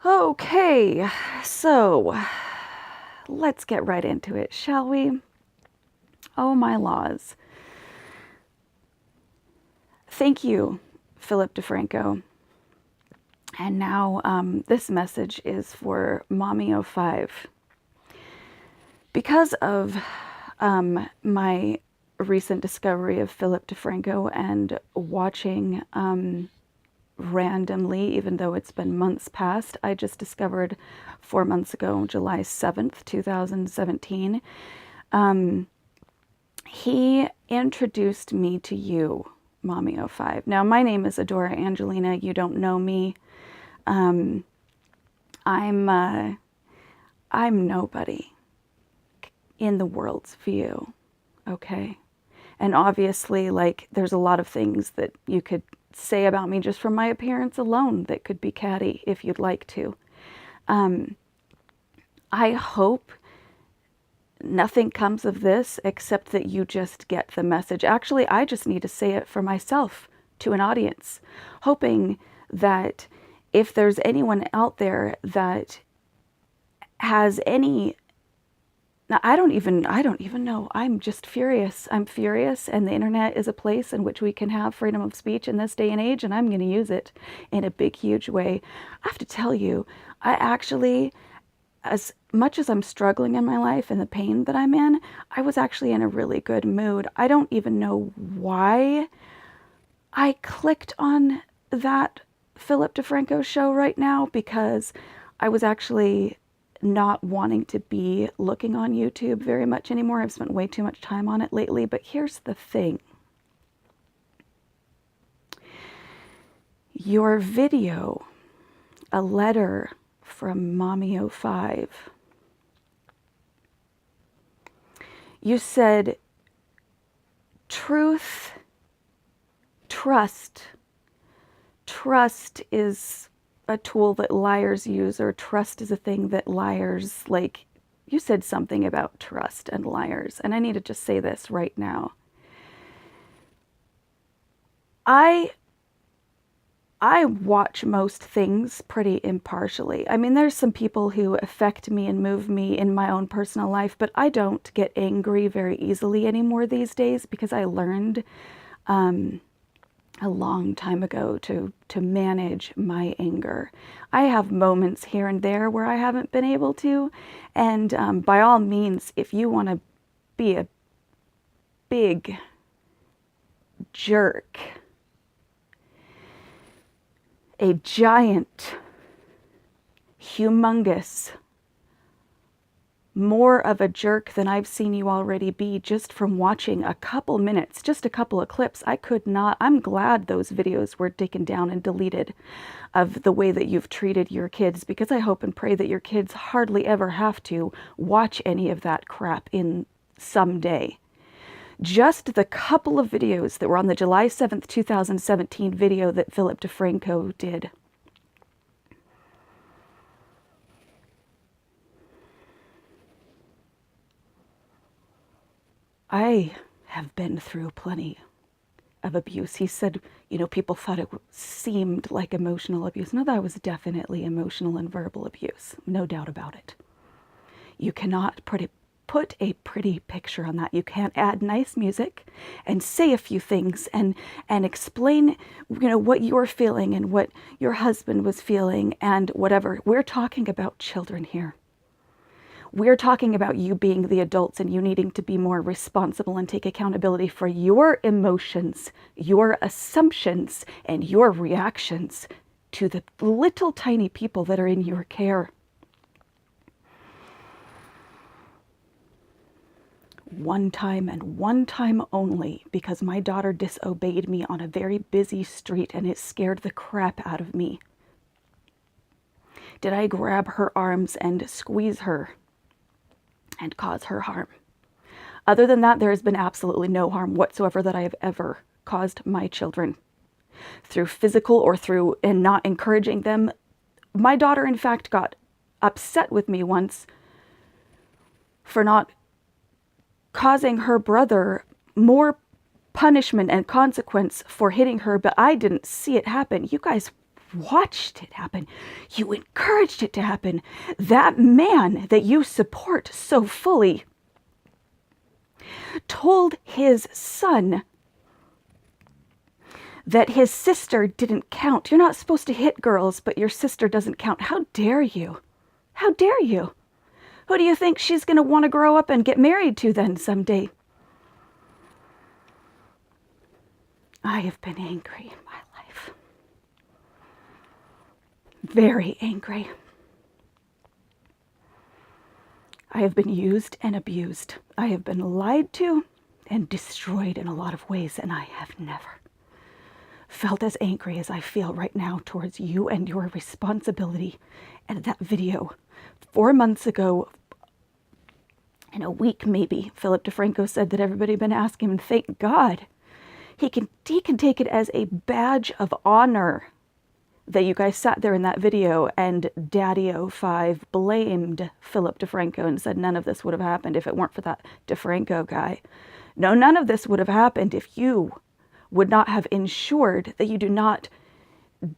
Okay, so let's get right into it, shall we? Oh, my laws. Thank you, Phillip DeFranco. And now this message is for MommyoFive. Because of my recent discovery of Phillip DeFranco and watching randomly, even though it's been months past, I just discovered 4 months ago, July 7th, 2017, he introduced me to you, MommyoFive. Now, my name is Adora Angelina. You don't know me. I'm nobody in the world's view, okay? And obviously, like, there's a lot of things that you could say about me just from my appearance alone that could be catty if you'd like to. I hope nothing comes of this except that you just get the message. Actually, I just need to say it for myself to an audience, hoping that if there's anyone out there that has any, now I don't even know. I'm just furious. I'm furious, and the internet is a place in which we can have freedom of speech in this day and age, and I'm going to use it in a big, huge way. I have to tell you, I actually, as much as I'm struggling in my life and the pain that I'm in, I was actually in a really good mood. I don't even know why I clicked on that Phillip DeFranco show right now, because I was actually not wanting to be looking on YouTube very much anymore. I've spent way too much time on it lately. But here's the thing. Your video, a letter from MommyoFive. You said, truth, trust. Trust is a tool that liars use, or trust is a thing that liars, like, you said something about trust and liars, and I need to just say this right now. I watch most things pretty impartially. I mean, there's some people who affect me and move me in my own personal life, but I don't get angry very easily anymore these days, because I learned a long time ago to manage my anger. I have moments here and there where I haven't been able to, and by all means, if you want to be a big jerk, a giant, humongous, more of a jerk than I've seen you already be just from watching a couple minutes, just a couple of clips. I could not, I'm glad those videos were taken down and deleted of the way that you've treated your kids, because I hope and pray that your kids hardly ever have to watch any of that crap in someday. Just the couple of videos that were on the July 7th, 2017 video that Phillip DeFranco did. I have been through plenty of abuse. He said, you know, people thought it seemed like emotional abuse. No, that was definitely emotional and verbal abuse. No doubt about it. You cannot put a pretty picture on that. You can't add nice music and say a few things and explain, you know, what you're feeling and what your husband was feeling and whatever. We're talking about children here. We're talking about you being the adults and you needing to be more responsible and take accountability for your emotions, your assumptions, and your reactions to the little tiny people that are in your care. One time and one time only, because my daughter disobeyed me on a very busy street and it scared the crap out of me, did I grab her arms and squeeze her and cause her harm. Other than that, there has been absolutely no harm whatsoever that I have ever caused my children, through physical or through and not encouraging them. My daughter, in fact, got upset with me once for not causing her brother more punishment and consequence for hitting her, but I didn't see it happen. You guys watched it happen. You encouraged it to happen. That man that you support so fully told his son that his sister didn't count. You're not supposed to hit girls, but your sister doesn't count. How dare you? How dare you? Who do you think she's going to want to grow up and get married to then someday? I have been angry in my life. Very angry. I have been used and abused. I have been lied to and destroyed in a lot of ways, and I have never felt as angry as I feel right now towards you and your responsibility. And that video 4 months ago, in a week maybe, Phillip DeFranco said that everybody had been asking him, and thank God he can take it as a badge of honor that you guys sat there in that video and DaddyoFive blamed Phillip DeFranco and said none of this would have happened if it weren't for that DeFranco guy. No, none of this would have happened if you would not have ensured that you do not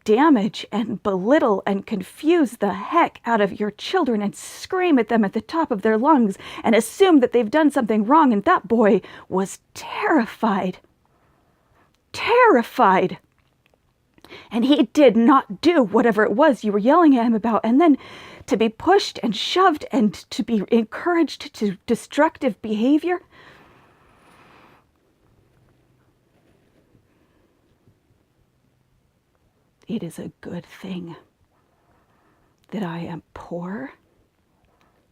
damage and belittle and confuse the heck out of your children and scream at them at the top of their lungs and assume that they've done something wrong. And that boy was terrified. Terrified. And he did not do whatever it was you were yelling at him about. And then to be pushed and shoved and to be encouraged to destructive behavior. It is a good thing that I am poor,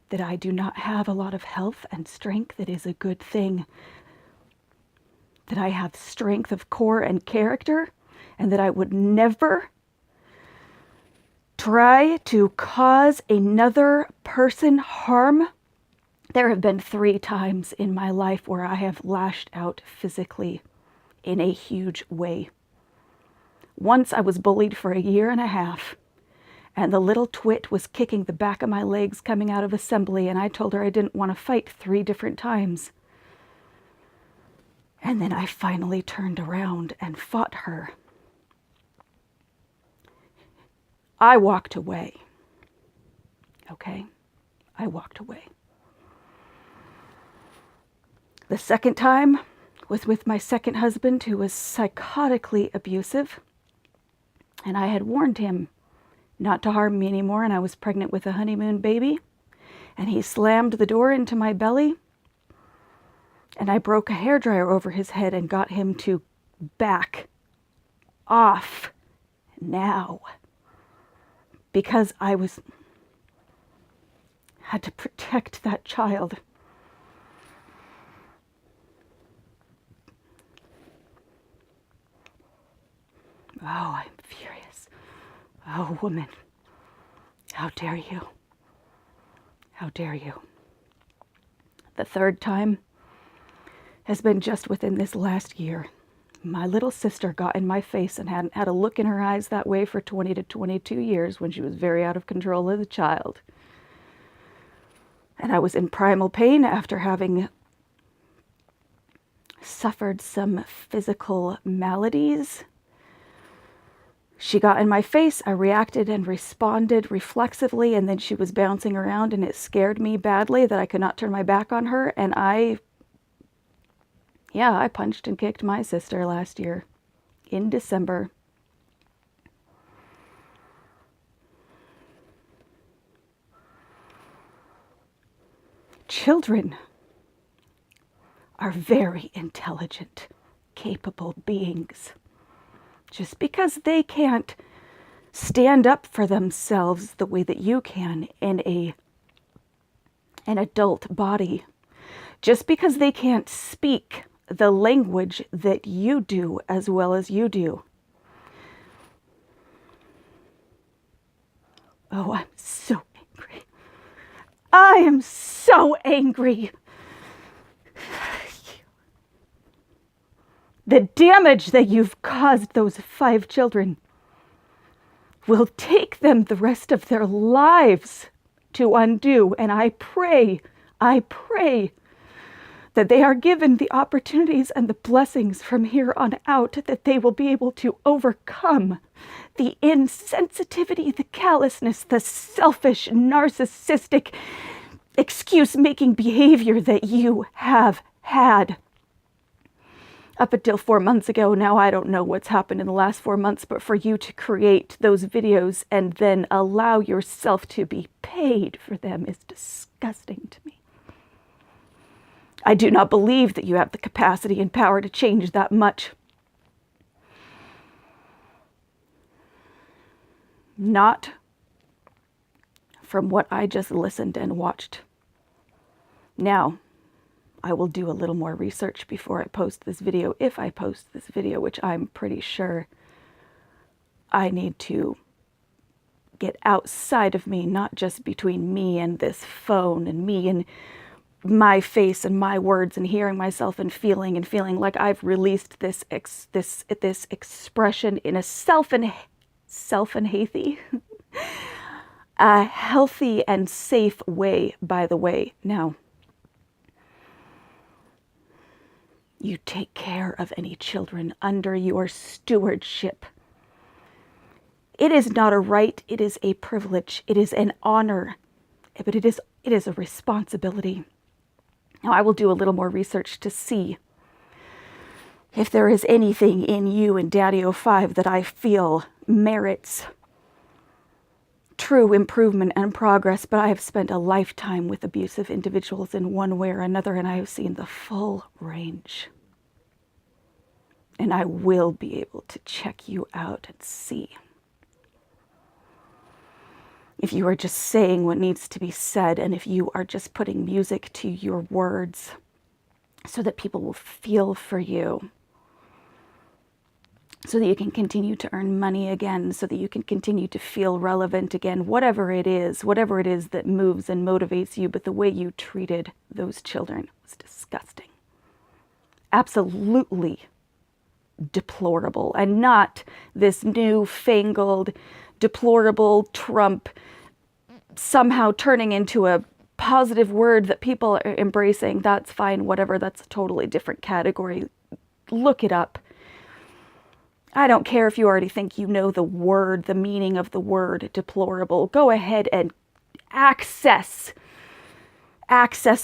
that I do not have a lot of health and strength. It is a good thing that I have strength of core and character, and that I would never try to cause another person harm. There have been 3 times in my life where I have lashed out physically in a huge way. Once I was bullied for 1.5 years, and the little twit was kicking the back of my legs coming out of assembly, and I told her I didn't want to fight 3 different times. And then I finally turned around and fought her. I walked away. Okay? I walked away. The second time was with my second husband, who was psychotically abusive. And I had warned him not to harm me anymore, and I was pregnant with a honeymoon baby. And he slammed the door into my belly. And I broke a hairdryer over his head and got him to back off now. Because I had to protect that child. Oh, I'm furious. Oh, woman. How dare you? How dare you? The third time has been just within this last year. My little sister got in my face and hadn't had a look in her eyes that way for 20 to 22 years when she was very out of control as a child. And I was in primal pain after having suffered some physical maladies. She got in my face, I reacted and responded reflexively, and then she was bouncing around and it scared me badly that I could not turn my back on her, and I punched and kicked my sister last year in December. Children are very intelligent, capable beings. Just because they can't stand up for themselves the way that you can in an adult body, just because they can't speak the language that you do as well as you do. Oh, I'm so angry. I am so angry. The damage that you've caused those 5 children will take them the rest of their lives to undo. And I pray that they are given the opportunities and the blessings from here on out, that they will be able to overcome the insensitivity, the callousness, the selfish, narcissistic, excuse-making behavior that you have had. Up until 4 months ago, now I don't know what's happened in the last 4 months, but for you to create those videos and then allow yourself to be paid for them is disgusting to me. I do not believe that you have the capacity and power to change that much. Not from what I just listened and watched. Now, I will do a little more research before I post this video, if I post this video, which I'm pretty sure I need to get outside of me, not just between me and this phone and me and my face and my words and hearing myself and feeling like I've released this expression in a a healthy and safe way, by the way. Now, you take care of any children under your stewardship. It is not a right, it is a privilege, it is an honor, but it is a responsibility. Now, I will do a little more research to see if there is anything in you and DaddyoFive that I feel merits true improvement and progress, but I have spent a lifetime with abusive individuals in one way or another, and I have seen the full range. And I will be able to check you out and see if you are just saying what needs to be said, and if you are just putting music to your words so that people will feel for you, so that you can continue to earn money again, so that you can continue to feel relevant again, whatever it is that moves and motivates you. But the way you treated those children was disgusting. Absolutely deplorable. And not this newfangled, deplorable Trump somehow turning into a positive word that people are embracing. That's fine, whatever. That's a totally different category. Look it up. I don't care if you already think you know the word, the meaning of the word deplorable. Go ahead and access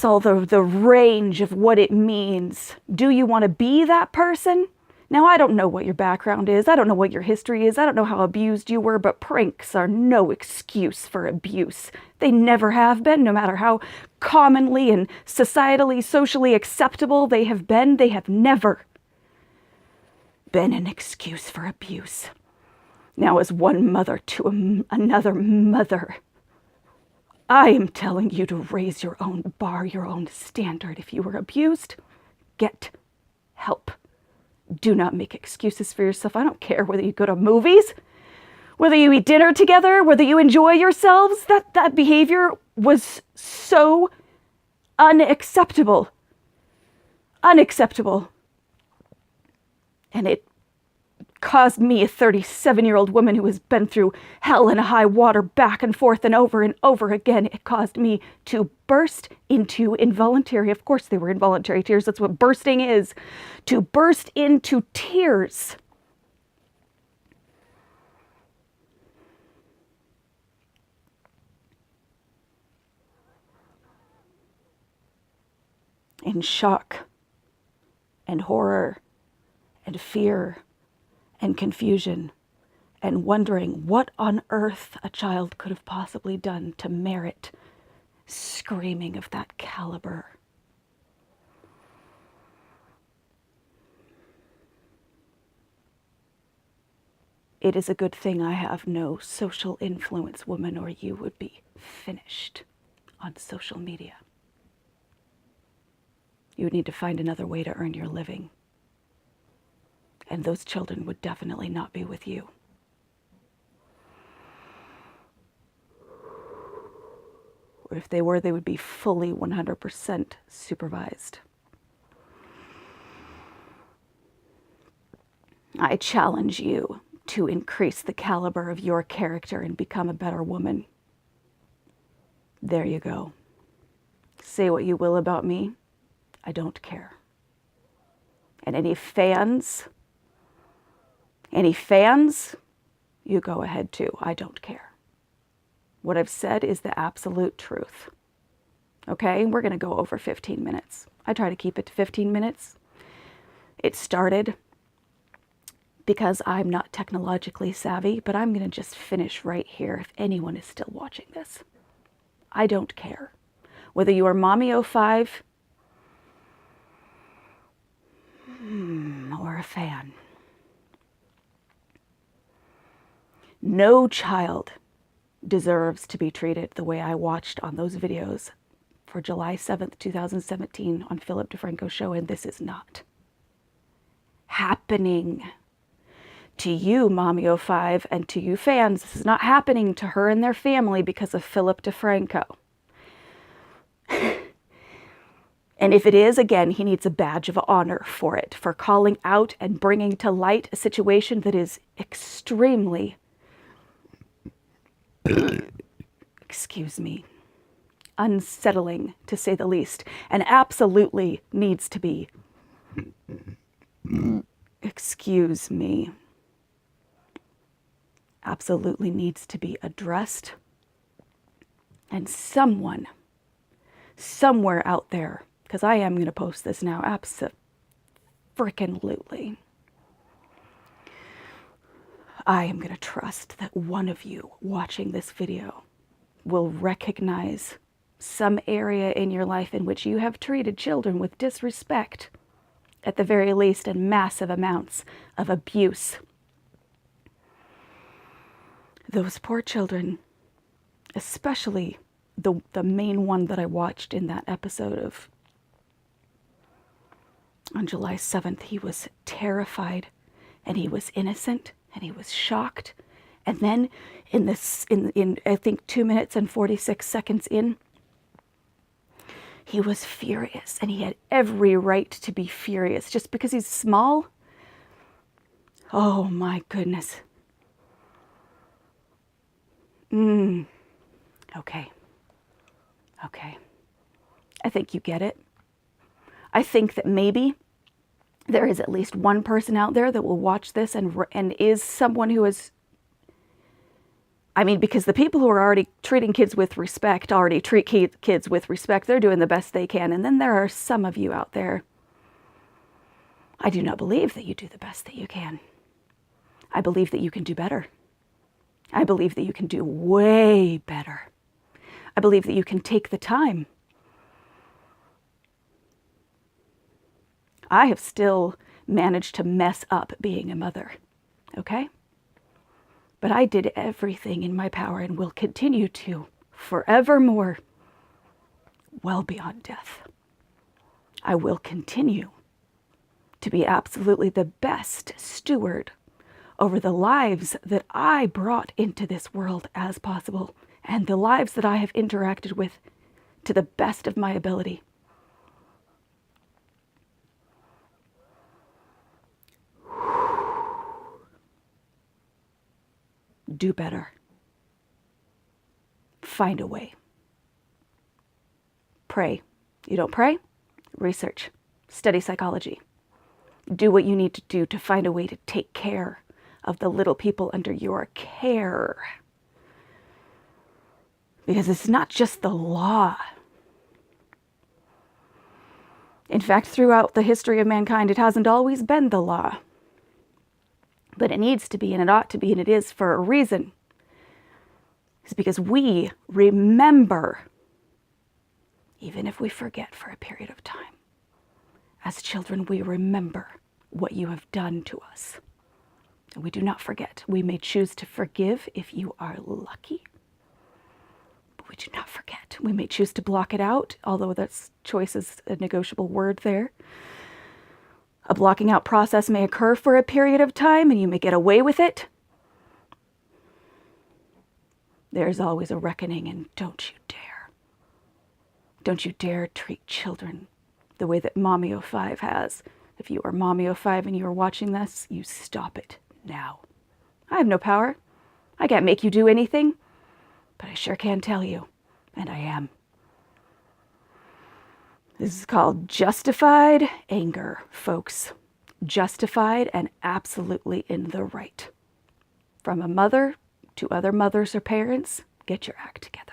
all the range of what it means. Do you want to be that person? Now, I don't know what your background is. I don't know what your history is. I don't know how abused you were, but pranks are no excuse for abuse. They never have been, no matter how commonly and societally, socially acceptable they have been. They have never been an excuse for abuse. Now, as one mother to another mother, I am telling you to raise your own bar, your own standard. If you were abused, get help. Do not make excuses for yourself. I don't care whether you go to movies, whether you eat dinner together, whether you enjoy yourselves. That behavior was so unacceptable. Unacceptable. And it caused me, a 37-year-old woman who has been through hell and high water back and forth and over again, it caused me to burst into involuntary, of course they were involuntary tears, that's what bursting is, to burst into tears. In shock and horror and fear and confusion, and wondering what on earth a child could have possibly done to merit screaming of that caliber. It is a good thing I have no social influence, woman, or you would be finished on social media. You would need to find another way to earn your living. And those children would definitely not be with you. Or if they were, they would be fully 100% supervised. I challenge you to increase the caliber of your character and become a better woman. There you go. Say what you will about me. I don't care. And any fans, you go ahead too. I don't care. What I've said is the absolute truth. Okay, we're going to go over 15 minutes. I try to keep it to 15 minutes. It started because I'm not technologically savvy, but I'm going to just finish right here if anyone is still watching this. I don't care. Whether you are MommyoFive or a fan. No child deserves to be treated the way I watched on those videos for July 7th, 2017 on Phillip DeFranco show, and this is not happening to you, MommyoFive, and to you fans. This is not happening to her and their family because of Phillip DeFranco. And if it is, again, he needs a badge of honor for it, for calling out and bringing to light a situation that is extremely, excuse me, unsettling, to say the least, and absolutely needs to be, excuse me, absolutely needs to be addressed. And someone, somewhere out there, because I am going to post this now, abso-frickin-lutely, I am going to trust that one of you watching this video will recognize some area in your life in which you have treated children with disrespect, at the very least, and massive amounts of abuse. Those poor children, especially the main one that I watched in that episode of on July 7th, he was terrified and he was innocent and he was shocked. And then in I think 2 minutes and 46 seconds in, he was furious, and he had every right to be furious just because he's small. Oh my goodness. Okay. I think you get it. I think that maybe there is at least one person out there that will watch this and is someone who is, I mean, because the people who are already treating kids with respect already treat kids with respect. They're doing the best they can. And then there are some of you out there. I do not believe that you do the best that you can. I believe that you can do better. I believe that you can do way better. I believe that you can take the time. I have still managed to mess up being a mother, okay? But I did everything in my power and will continue to forevermore, well beyond death. I will continue to be absolutely the best steward over the lives that I brought into this world as possible, and the lives that I have interacted with to the best of my ability. Do better. Find a way. Pray. You don't pray? Research. Study psychology. Do what you need to do to find a way to take care of the little people under your care. Because it's not just the law. In fact, throughout the history of mankind, it hasn't always been the law. But it needs to be, and it ought to be, and it is for a reason. It's because we remember, even if we forget for a period of time. As children, we remember what you have done to us. And we do not forget. We may choose to forgive if you are lucky. But we do not forget. We may choose to block it out, although that choice is a negotiable word there. A blocking out process may occur for a period of time, and you may get away with it. There's always a reckoning, and don't you dare. Don't you dare treat children the way that MommyoFive has. If you are MommyoFive and you are watching this, you stop it now. I have no power. I can't make you do anything, but I sure can tell you, and I am. This is called justified anger, folks. Justified and absolutely in the right. From a mother to other mothers or parents, get your act together.